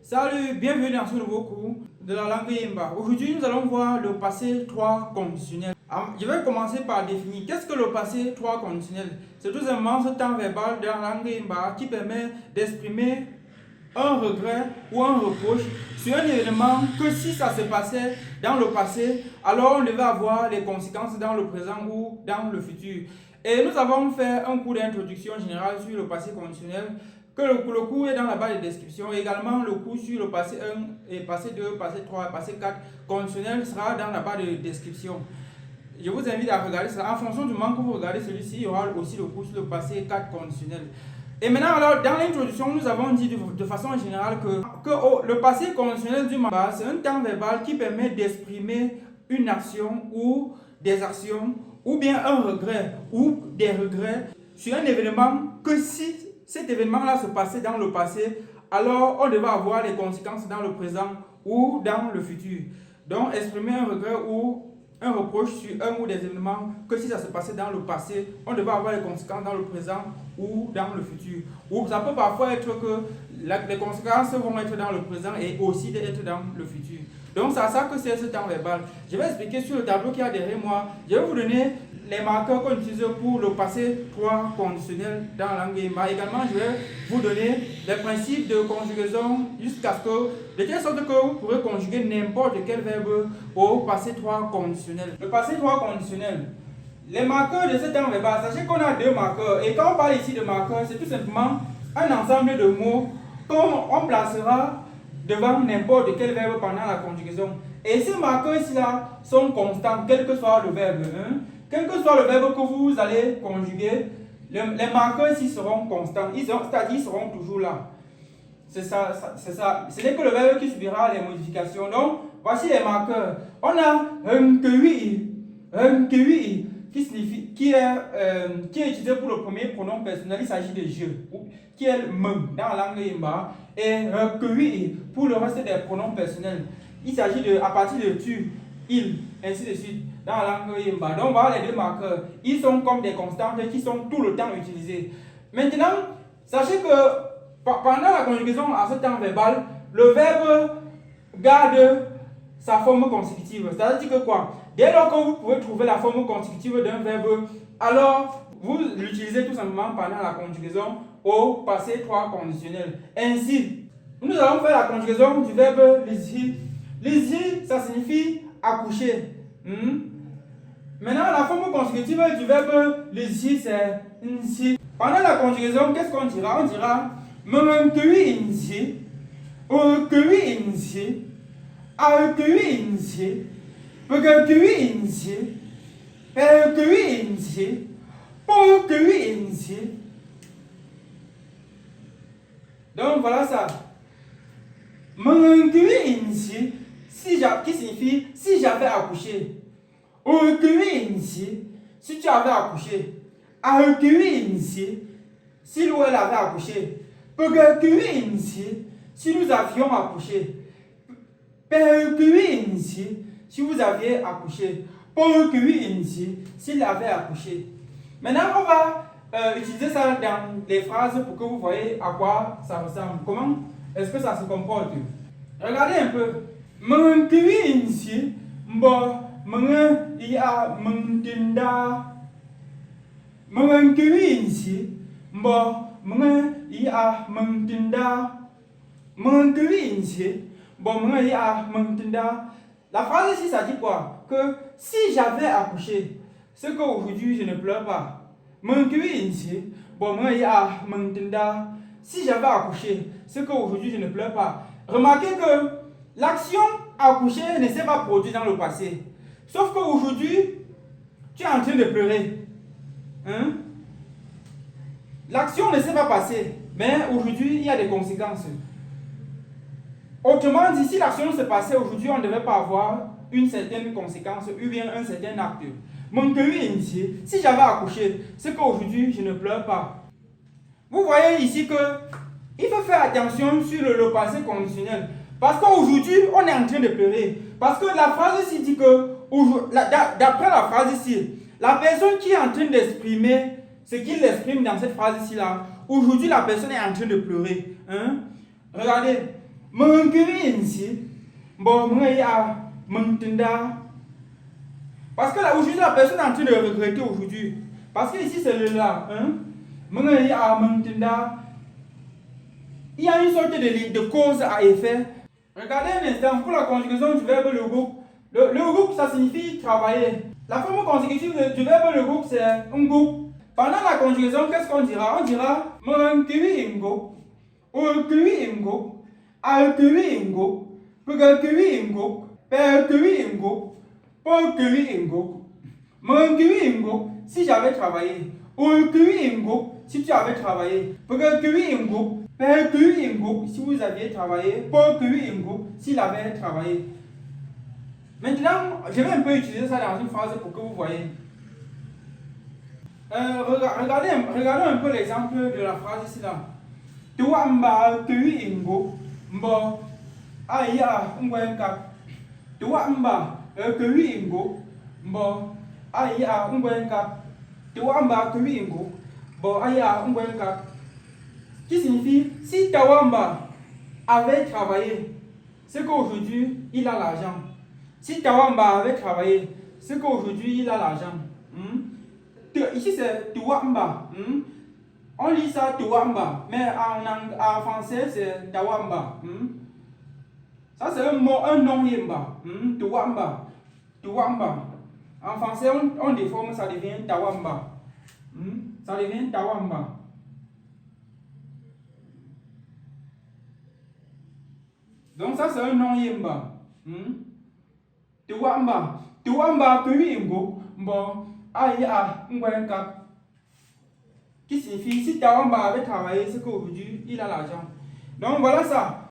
Salut, bienvenue dans ce nouveau cours de la langue Yemba. Aujourd'hui, nous allons voir le passé 3 conditionnel. Je vais commencer par définir qu'est-ce que le passé 3 conditionnel. C'est tout simplement ce temps verbal de la langue Yemba qui permet d'exprimer un regret ou un reproche sur un événement que si ça se passait dans le passé, alors on devait avoir les conséquences dans le présent ou dans le futur. Et nous avons fait un cours d'introduction générale sur le passé conditionnel, que le cours est dans la barre de description. Et également le cours sur le passé 1 et passé 2, passé 3 et passé 4 conditionnel sera dans la barre de description. Je vous invite à regarder cela. En fonction du moment que vous regardez celui-ci, il y aura aussi le cours sur le passé 4 conditionnel. Et maintenant, alors, dans l'introduction, nous avons dit de façon générale que le passé conditionnel du mandat, c'est un temps verbal qui permet d'exprimer une action ou des actions, ou bien un regret ou des regrets sur un événement que si cet événement-là se passait dans le passé, alors on devait avoir les conséquences dans le présent ou dans le futur. Donc, exprimer un regret ou un reproche sur un ou des événements que si ça se passait dans le passé, on devait avoir les conséquences dans le présent ou dans le futur. Ou ça peut parfois être que les conséquences vont être dans le présent et aussi être dans le futur. Donc c'est ça que c'est ce temps verbal. Je vais expliquer sur le tableau qui est derrière moi. Je vais vous donner les marqueurs qu'on utilise pour le passé 3 conditionnel dans la langue Yemba. Également, je vais vous donner les principes de conjugaison jusqu'à ce que, de telle sorte que vous pourrez conjuguer n'importe quel verbe au passé 3 conditionnel. Le passé 3 conditionnel. Les marqueurs de ce temps verbal, sachez qu'on a 2 marqueurs. Et quand on parle ici de marqueurs, c'est tout simplement un ensemble de mots qu'on placera devant n'importe quel verbe pendant la conjugaison. Et ces marqueurs ici-là sont constants, quel que soit le verbe. Quel que soit le verbe que vous allez conjuguer, les marqueurs ici seront constants, c'est-à-dire ils seront toujours là. C'est ça, c'est ça. Ce n'est que le verbe qui subira les modifications. Donc, voici les marqueurs. On a un qui est utilisé pour le premier pronom personnel, il s'agit de je, qui est le dans la langue Yemba, et pour le reste des pronoms personnels, il s'agit de à partir de tu, il, ainsi de suite, dans la langue Yemba. Donc voilà les 2 marqueurs, ils sont comme des constantes qui sont tout le temps utilisés. Maintenant, sachez que pendant la conjugaison à ce temps verbal, le verbe garde sa forme consécutive. C'est-à-dire que quoi? Dès lors que vous pouvez trouver la forme consécutive d'un verbe, alors vous l'utilisez tout simplement pendant la conjugaison au passé 3 conditionnel. Ainsi, nous allons faire la conjugaison du verbe lizhi. Lizhi, ça signifie accoucher. Maintenant, la forme consécutive du verbe lizhi, c'est nsi. Pendant la conjugaison, qu'est-ce qu'on dira? On dira mengengkui insi, okui insi, aokui insi, pegakui insi, perokui insi, porokui insi. Donc voilà ça. Mengengkui insi, qui signifie si j'avais accouché. Okui insi, si tu avais accouché. Aokui insi, si nous elle avait accouché. Pegakui insi, si nous avions accouché. Perokui insi, si vous aviez accouché. Porokui insi, s'il avait accouché. Maintenant, on va utiliser ça dans les phrases pour que vous voyez à quoi ça ressemble. Comment est-ce que ça se comporte? Regardez un peu. Mengengkui insi, mbo menge ia mengtinda. Mengengkui insi, mbo menge ia mengtinda. Mengengkui insi, mbo menge ia mengtinda. La phrase ici, ça dit quoi? Que si j'avais accouché, c'est qu'aujourd'hui je ne pleure pas. Si j'avais accouché, c'est qu'aujourd'hui je ne pleure pas. Remarquez que l'action accoucher ne s'est pas produite dans le passé. Sauf qu'aujourd'hui, tu es en train de pleurer. L'action ne s'est pas passée, mais aujourd'hui il y a des conséquences. Autrement dit, si l'action se passait aujourd'hui, on ne devait pas avoir une certaine conséquence ou bien un certain acte. Si j'avais accouché, c'est qu'aujourd'hui je ne pleure pas. Vous voyez ici que il faut faire attention sur le passé conditionnel. Parce qu'aujourd'hui, on est en train de pleurer. Parce que la phrase ici dit que, d'après la phrase ici, la personne qui est en train d'exprimer ce qu'il exprime dans cette phrase ici là, aujourd'hui la personne est en train de pleurer. Regardez. ici. Bon, parce que là, aujourd'hui, la personne est en train de regretter aujourd'hui. Parce que ici, c'est le là. Il y a une sorte de cause à effet. Regardez un instant, pour la conjugaison du verbe le groupe. Le groupe, ça signifie travailler. La forme consécutive du verbe le groupe, c'est un groupe. Pendant la conjugaison, qu'est-ce qu'on dira? On dira ingo, ingo, ingo, ingo, si j'avais travaillé. Ingo, si tu avais travaillé. Ingo, si vous aviez travaillé. Ingo, s'il avait travaillé. Maintenant, je vais un peu utiliser ça dans une phrase pour que vous voyez. Regardez un peu l'exemple de la phrase ici là. Tuwa mba ingo, mbo aya ngwenka. Tuwa mba ingo, mbo aya ngwenka. Tuwa mba ingo, mbo aya ngwenka. Qui signifie si Tawamba avait travaillé, c'est qu'aujourd'hui il a l'argent. Si Tawamba avait travaillé, c'est qu'aujourd'hui il a l'argent. Ici c'est Tawamba. On lit ça Tawamba, mais en français c'est Tawamba. Ça c'est un mot, un nom yemba. Tawamba. Tawamba. En français on déforme, ça devient Tawamba. Ça devient Tawamba. Donc ça c'est un nom yemba. Tuwamba. Tuwamba ingo, bon, aya ngwenka. Qui signifie si Tawamba avait travaillé, c'est qu'aujourd'hui il a l'argent. Donc voilà ça.